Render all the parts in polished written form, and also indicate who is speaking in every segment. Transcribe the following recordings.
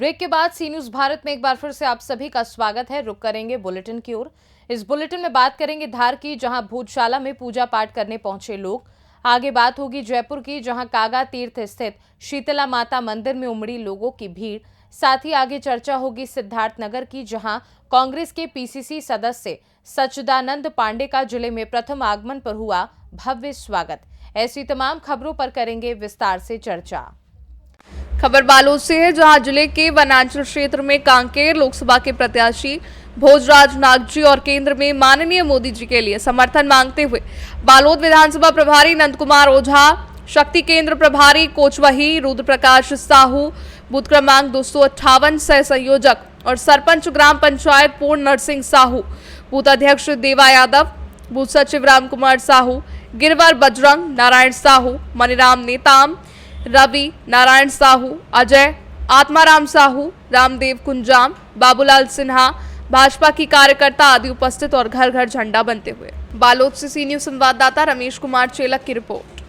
Speaker 1: Break के बाद सी news Bharat में एक बार फिर से आप सभी का स्वागत है। रुक करेंगे बुलेटिन की ओर। इस बुलेटिन में बात करेंगे धार की, जहां भूतशाला में पूजा पाठ करने पहुंचे लोग। आगे बात होगी जयपुर की, जहां कागा तीर्थ स्थित शीतला माता मंदिर में उमड़ी लोगों की भीड़। साथ ही आगे चर्चा होगी सिद्धार्थनगर की, जहां कांग्रेस के पीसीसी सदस्य सच्चिदानंद पांडे का जिले में प्रथम आगमन पर हुआ भव्य स्वागत। ऐसी तमाम खबरों पर करेंगे विस्तार से चर्चा।
Speaker 2: खबर बालोद से है, जहां जिले के वनांचल क्षेत्र में कांकेर लोकसभा के प्रत्याशी भोजराज नागजी और केंद्र में माननीय मोदी जी के लिए समर्थन मांगते हुए बालोद विधानसभा प्रभारी नंद कुमार ओझा, शक्ति केंद्र प्रभारी कोचवही रुद्र प्रकाश साहू, बूथ क्रमांक 258 सह संयोजक और सरपंच ग्राम पंचायत पूर्ण नरसिंह साहू, बूथ अध्यक्ष देवा यादव, बूथ सचिव राम कुमार साहू, गिरवर बजरंग नारायण साहू, मनीराम नेताम, रवि नारायण साहू, अजय आत्माराम साहू, रामदेव कुंजाम, बाबूलाल सिन्हा, भाजपा की कार्यकर्ता आदि उपस्थित और घर घर झंडा बनते हुए। बालोद से सी न्यूज संवाददाता रमेश कुमार चेलक की रिपोर्ट।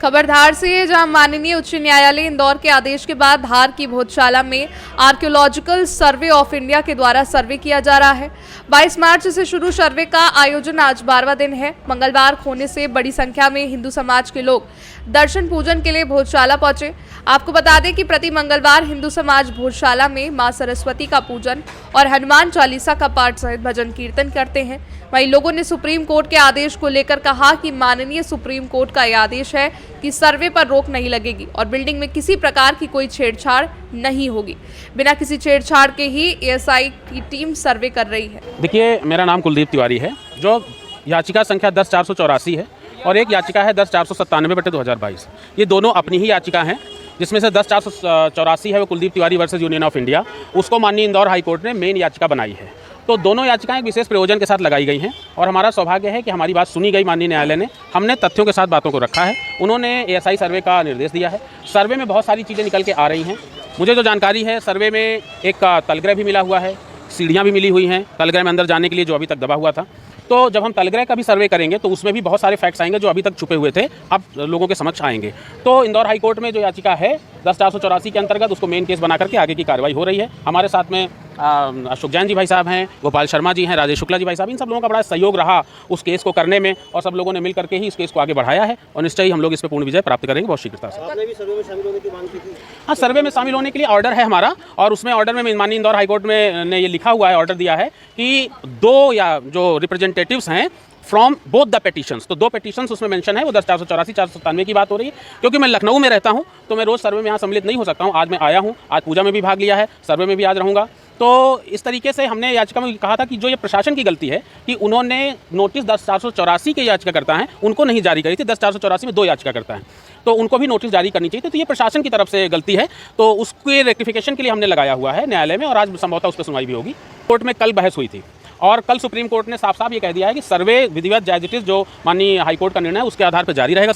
Speaker 2: खबर धार से है, जहां माननीय उच्च न्यायालय इंदौर के आदेश के बाद धार की भोजशाला में आर्कियोलॉजिकल सर्वे ऑफ इंडिया के द्वारा सर्वे किया जा रहा है। 22 मार्च से शुरू सर्वे का आयोजन आज 12वां दिन है। मंगलवार होने से बड़ी संख्या में हिंदू समाज के लोग दर्शन पूजन के लिए भोजशाला पहुंचे। आपको बता दें कि प्रति मंगलवार हिंदू समाज भोजशाला में मां सरस्वती का पूजन और हनुमान चालीसा का पाठ सहित भजन कीर्तन करते हैं। वहीं लोगों ने सुप्रीम कोर्ट के आदेश को लेकर कहा कि माननीय सुप्रीम कोर्ट का यह आदेश है कि सर्वे पर रोक नहीं लगेगी और बिल्डिंग में किसी प्रकार की कोई छेड़छाड़ नहीं होगी। बिना किसी छेड़छाड़ के ही एएसआई की टीम सर्वे कर रही है।
Speaker 3: देखिए, मेरा नाम कुलदीप तिवारी है। जो याचिका संख्या 10/484 है और एक याचिका है 10/497/2022। ये दोनों अपनी ही याचिका हैं, जिसमें से 10/484 है वो Kuldeep Tiwari versus union of India, उसको माननीय इंदौर हाई कोर्ट ने मेन याचिका बनाई है। तो दोनों याचिकाएं विशेष प्रयोजन के साथ लगाई गई हैं और हमारा सौभाग्य है कि हमारी बात सुनी गई माननीय न्यायालय ने। हमने तथ्यों के साथ बातों को रखा है। उन्होंने एएसआई सर्वे का निर्देश दिया है। सर्वे में बहुत सारी चीज़ें निकल के आ रही हैं। मुझे जो जानकारी है, सर्वे में एक तलगृह भी मिला हुआ है, सीढ़ियाँ भी मिली हुई हैं तलगृह में अंदर जाने के लिए, जो अभी तक दबा हुआ था। तो जब हम तलगृह का भी सर्वे करेंगे तो उसमें भी बहुत सारे फैक्ट्स आएंगे जो अभी तक छुपे हुए थे, अब लोगों के समक्ष आएंगे। तो इंदौर हाई कोर्ट में जो याचिका है 10/484 के अंतर्गत, उसको मेन केस बना करके आगे की कार्रवाई हो रही है। हमारे साथ में अशोक जैन जी भाई साहब हैं, गोपाल शर्मा जी हैं, राजेश शुक्ला जी भाई साहब, इन सब लोगों का बड़ा सहयोग रहा उस केस को करने में और सब लोगों ने मिल करके ही इस केस को आगे बढ़ाया है और निश्चय ही हम लोग इस पर पूर्ण विजय प्राप्त करेंगे बहुत शीघ्रता से।
Speaker 4: आपने भी सर्वे में शामिल होने की मांग की थी?
Speaker 3: हाँ, सर्वे में शामिल होने के लिए ऑर्डर है हमारा और उसमें ऑर्डर में माननीय इंदौर हाई कोर्ट में ने ये लिखा हुआ है, ऑर्डर दिया है कि 2 या जो रिप्रेजेंटेटिव्स हैं फ्रॉम बोथ द पेटिशंस, तो 2 पेटिशंस उसमें मेंशन है। वो 10/484 497 की बात हो रही है। क्योंकि मैं लखनऊ में रहता हूँ तो मैं रोज़ सर्वे में यहाँ सम्मिलित नहीं हो सकता हूँ। आज मैं आया हूँ, आज पूजा में भी भाग लिया है, सर्वे में भी आज रहूँगा। तो इस तरीके से हमने याचिका में कहा था कि जो ये प्रशासन की गलती है कि उन्होंने नोटिस 10/484 के याचिका करता है उनको नहीं जारी करी थी। 10/484 में 2 याचिका करता है, तो उनको भी नोटिस जारी करनी चाहिए थी। तो ये प्रशासन की तरफ से गलती है, तो उसके रेक्टिफिकेशन के लिए हमने लगाया हुआ है न्यायालय में और आज संभवतः उस पर सुनवाई भी होगी। कोर्ट में कल बहस हुई थी और कल सुप्रीम कोर्ट ने साफ साफ ये कह दिया है कि सर्वे विधिवत जायज इट इज, जो माननीय हाईकोर्ट का निर्णय है उसके आधार पर जारी रहेगा।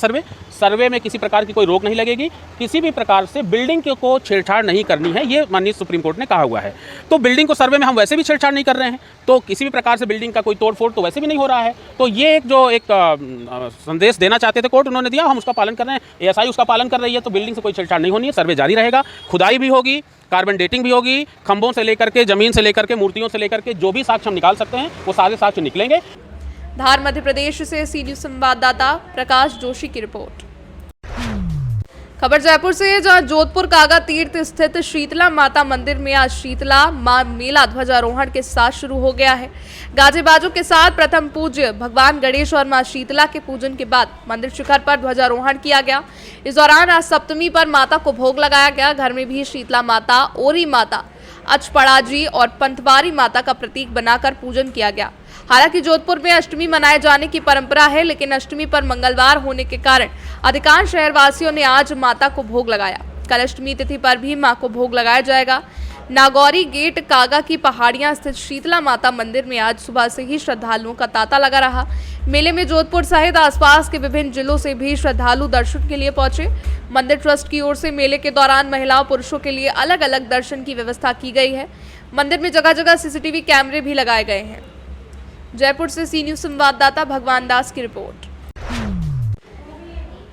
Speaker 3: सर्वे में किसी प्रकार की कोई रोक नहीं लगेगी, किसी भी प्रकार से बिल्डिंग को छेड़छाड़ नहीं करनी है, ये माननीय सुप्रीम कोर्ट ने कहा हुआ है। तो बिल्डिंग को सर्वे में हम वैसे भी छेड़छाड़ नहीं कर रहे हैं, तो किसी भी प्रकार से बिल्डिंग का कोई तोड़फोड़ तो वैसे भी नहीं हो रहा है। तो ये एक संदेश देना चाहते थे कोर्ट, उन्होंने दिया, हम उसका पालन कर रहे हैं। एएसआई उसका पालन कर रही है, तो बिल्डिंग से कोई छेड़छाड़ नहीं होनी है। सर्वे जारी रहेगा, खुदाई भी होगी, कार्बन डेटिंग भी होगी, खंभों से लेकर के, जमीन से लेकर के, मूर्तियों से लेकर के जो भी साक्ष्य हम निकाल सकते हैं वो सारे साक्ष्य निकलेंगे।
Speaker 2: धार मध्य प्रदेश से सी न्यूज संवाददाता प्रकाश जोशी की रिपोर्ट। खबर जयपुर से है, जहां जोधपुर कागा तीर्थ स्थित शीतला माता मंदिर में आज शीतला मां मेला ध्वजारोहण के साथ शुरू हो गया है। गाजे बाजों के साथ प्रथम पूज्य भगवान गणेश और मां शीतला के पूजन के बाद मंदिर शिखर पर ध्वजारोहण किया गया। इस दौरान आज सप्तमी पर माता को भोग लगाया गया। घर में भी शीतला माता, ओरी माता, अचपड़ाजी और पंतवारी माता का प्रतीक बनाकर पूजन किया गया। हालांकि जोधपुर में अष्टमी मनाए जाने की परंपरा है, लेकिन अष्टमी पर मंगलवार होने के कारण अधिकांश शहरवासियों ने आज माता को भोग लगाया। कल अष्टमी तिथि पर भी मां को भोग लगाया जाएगा। नागौरी गेट कागा की पहाड़ियां स्थित शीतला माता मंदिर में आज सुबह से ही श्रद्धालुओं का तांता लगा रहा। मेले में जोधपुर सहित आसपास के विभिन्न जिलों से भी श्रद्धालु दर्शन के लिए पहुंचे। मंदिर ट्रस्ट की ओर से मेले के दौरान महिलाओं पुरुषों के लिए अलग अलग दर्शन की व्यवस्था की गई है। मंदिर में जगह जगह सीसीटीवी कैमरे भी लगाए गए हैं। जयपुर से सी न्यूज संवाददाता भगवान दास की रिपोर्ट।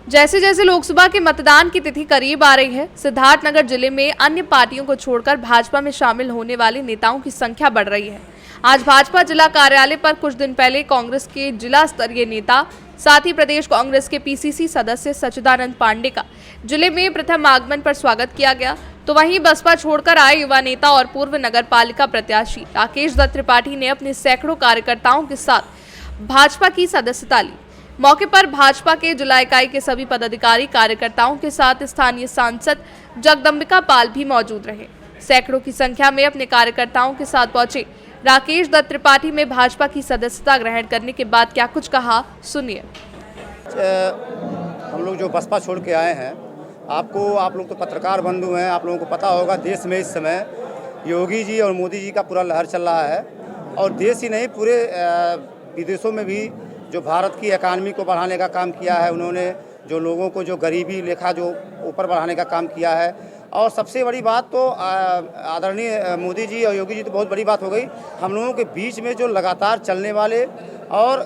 Speaker 2: जैसे जैसे लोकसभा के मतदान की तिथि करीब आ रही है, सिद्धार्थनगर जिले में अन्य पार्टियों को छोड़कर भाजपा में शामिल होने वाले नेताओं की संख्या बढ़ रही है। आज भाजपा जिला कार्यालय पर कुछ दिन पहले कांग्रेस के जिला स्तरीय नेता, साथ ही प्रदेश कांग्रेस के पीसीसी सदस्य सच्चिदानंद पांडे का जिले में प्रथम आगमन पर स्वागत किया गया। तो वहीं बसपा छोड़कर आए युवा नेता और पूर्व नगर पालिका प्रत्याशी राकेश दत्त त्रिपाठी ने अपने सैकड़ों कार्यकर्ताओं के साथ भाजपा की सदस्यता ली। मौके पर भाजपा के जिला इकाई के सभी पदाधिकारी कार्यकर्ताओं के साथ स्थानीय सांसद जगदम्बिका पाल भी मौजूद रहे। सैकड़ों की संख्या में अपने कार्यकर्ताओं के साथ पहुंचे राकेश दत्त त्रिपाठी में भाजपा की सदस्यता ग्रहण करने के बाद क्या कुछ कहा, सुनिए।
Speaker 4: हम लोग जो बसपा छोड़ के आए हैं, आप लोग तो पत्रकार बंधु हैं, आप लोगों को पता होगा देश में इस समय योगी जी और मोदी जी का पूरा लहर चल रहा है। और देश ही नहीं, पूरे विदेशों में भी जो भारत की इकानमी को बढ़ाने का काम किया है उन्होंने, जो लोगों को जो गरीबी रेखा जो ऊपर बढ़ाने का काम किया है। और सबसे बड़ी बात तो आदरणीय मोदी जी और योगी जी तो बहुत बड़ी बात हो गई, हम लोगों के बीच में जो लगातार चलने वाले, और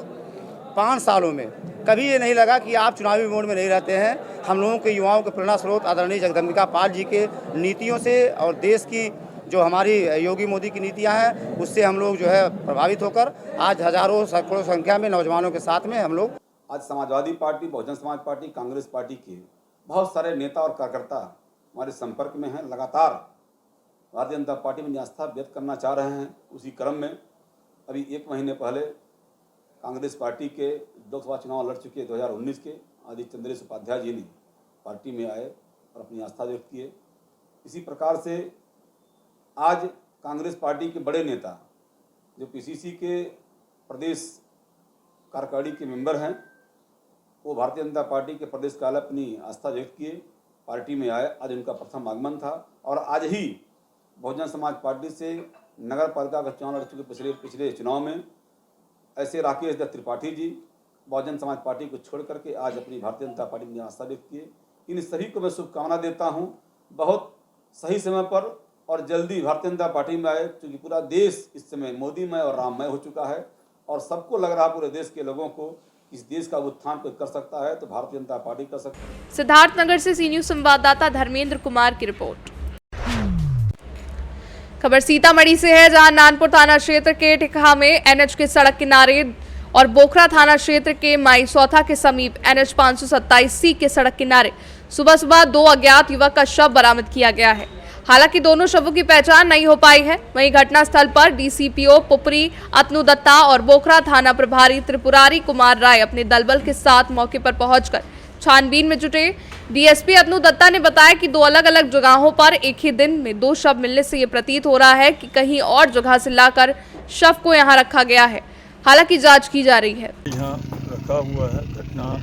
Speaker 4: 5 सालों में कभी ये नहीं लगा कि आप चुनावी मोड में नहीं रहते हैं। हम लोगों के युवाओं के प्रेरणा स्रोत आदरणीय जगदम्बिका पाल जी के नीतियों से और देश की जो हमारी योगी मोदी की नीतियां हैं उससे हम लोग जो है प्रभावित होकर आज हजारों सैकड़ों संख्या में नौजवानों के साथ में हम लोग
Speaker 5: आज Samajwadi party, Bahujan Samaj party, Congress party के बहुत सारे नेता और कार्यकर्ता हमारे संपर्क में हैं। लगातार भारतीय जनता पार्टी में आस्था व्यक्त करना चाह रहे हैं। उसी क्रम में अभी 1 महीने पहले कांग्रेस पार्टी के लोकसभा चुनाव लड़ चुके 2019 के आदित्य चंद्रेश उपाध्याय जी ने पार्टी में आए और अपनी आस्था व्यक्त किए। इसी प्रकार से आज कांग्रेस पार्टी के बड़े नेता जो पीसीसी के प्रदेश कार्यकारिणी के मेंबर हैं, वो भारतीय जनता पार्टी के प्रदेश कार्यालय अपनी आस्था व्यक्त किए, पार्टी में आए। आज उनका प्रथम आगमन था। और आज ही बहुजन समाज पार्टी से नगर पालिका का चुनाव लड़ चुके पिछले चुनाव में ऐसे राकेश दत्त त्रिपाठी जी बहुजन समाज पार्टी को छोड़ करके आज अपनी भारतीय जनता पार्टी में आस्था व्यक्त किए। इन सभी को मैं शुभकामना देता हूं, बहुत सही समय पर और जल्दी भारतीय जनता पार्टी में आए, क्योंकि पूरा देश इस समय मोदीमय और राममय हो चुका है और सबको लग रहा है, पूरे देश के लोगों को, इस देश का उत्थान कोई कर सकता है तो भारतीय जनता पार्टी कर सकती है।
Speaker 2: सिद्धार्थनगर से सी न्यूज संवाददाता धर्मेंद्र कुमार की रिपोर्ट। खबर सीतामढ़ी से है, जहां नानपुर थाना क्षेत्र के टिकहा में एनएच के सड़क किनारे और बोखरा थाना क्षेत्र के माईसौथा के समीप एनएच 527C के सड़क किनारे सुबह सुबह 2 अज्ञात युवक का शव बरामद किया गया है। हालांकि दोनों शवों की पहचान नहीं हो पाई है। वहीं घटनास्थल पर डीसीपीओ पुपरी अतनु दत्ता और बोखरा थाना प्रभारी त्रिपुरारी कुमार राय अपने दलबल के साथ मौके पर पहुंचकर छानबीन में जुटे। डीएसपी अतनु दत्ता ने बताया कि 2 अलग अलग जगहों पर एक ही दिन में 2 शव मिलने से ये प्रतीत हो रहा है कि कहीं और जगह से लाकर शव को यहां रखा गया है। हालांकि जांच की जा रही है।
Speaker 6: यहाँ रखा हुआ है, घटना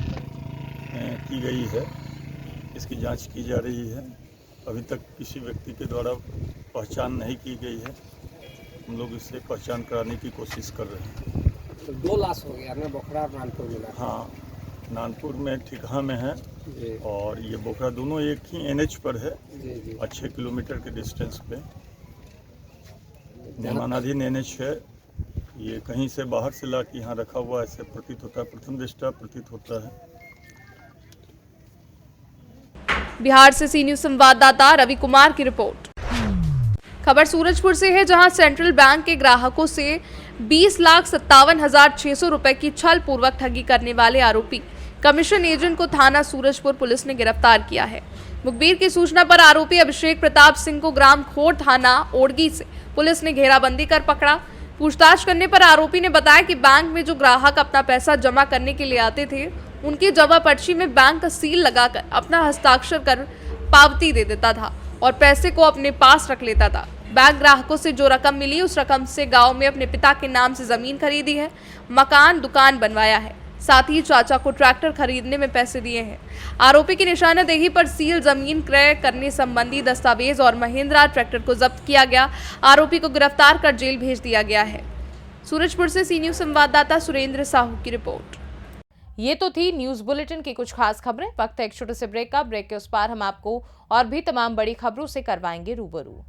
Speaker 6: की गई है, इसकी जांच की जा रही है। अभी तक किसी व्यक्ति के द्वारा पहचान नहीं की गई है। हम लोग इससे पहचान कराने की कोशिश कर रहे हैं।
Speaker 7: तो 2 लाश हो गया ना, बोखरा और नानपुर में?
Speaker 6: हाँ, नानपुर में ठिकहा में है और ये बोखरा, दोनों एक ही एनएच पर है और 6 किलोमीटर के डिस्टेंस पे निर्माणाधीन एनएच है। ये कहीं से बाहर से ला के यहाँ रखा हुआ ऐसे प्रतीत होता है, प्रथम दृष्टया प्रतीत होता है।
Speaker 2: बिहार से सी न्यूज संवाददाता रवि कुमार की रिपोर्ट। खबर सूरजपुर से है, जहां सेंट्रल बैंक के ग्राहकों से 20,57,600 रुपए की छल पूर्वक ठगी करने वाले आरोपी कमीशन एजेंट को थाना सूरजपुर पुलिस ने गिरफ्तार किया है। मुखबिर की सूचना पर आरोपी अभिषेक प्रताप सिंह को ग्राम खोड़ थाना ओड़गी से पुलिस ने घेराबंदी कर पकड़ा। पूछताछ करने पर आरोपी ने बताया कि बैंक में जो ग्राहक अपना पैसा जमा करने के लिए आते थे, उनकी जमा पर्ची में बैंक का सील लगाकर अपना हस्ताक्षर कर पावती दे देता था और पैसे को अपने पास रख लेता था। बैंक ग्राहकों से जो रकम मिली, उस रकम से गांव में अपने पिता के नाम से जमीन खरीदी है, मकान दुकान बनवाया है, साथ ही चाचा को ट्रैक्टर खरीदने में पैसे दिए हैं। आरोपी की निशानदेही पर सील जमीन क्रय करने संबंधी दस्तावेज और महिंद्रा ट्रैक्टर को जब्त किया गया। आरोपी को गिरफ्तार कर जेल भेज दिया गया है। सूरजपुर से सी न्यूज संवाददाता सुरेंद्र साहू की रिपोर्ट।
Speaker 1: ये तो थी न्यूज बुलेटिन की कुछ खास खबरें। वक्त है एक छोटे से ब्रेक का। ब्रेक के उस पार हम आपको और भी तमाम बड़ी खबरों से करवाएंगे रूबरू।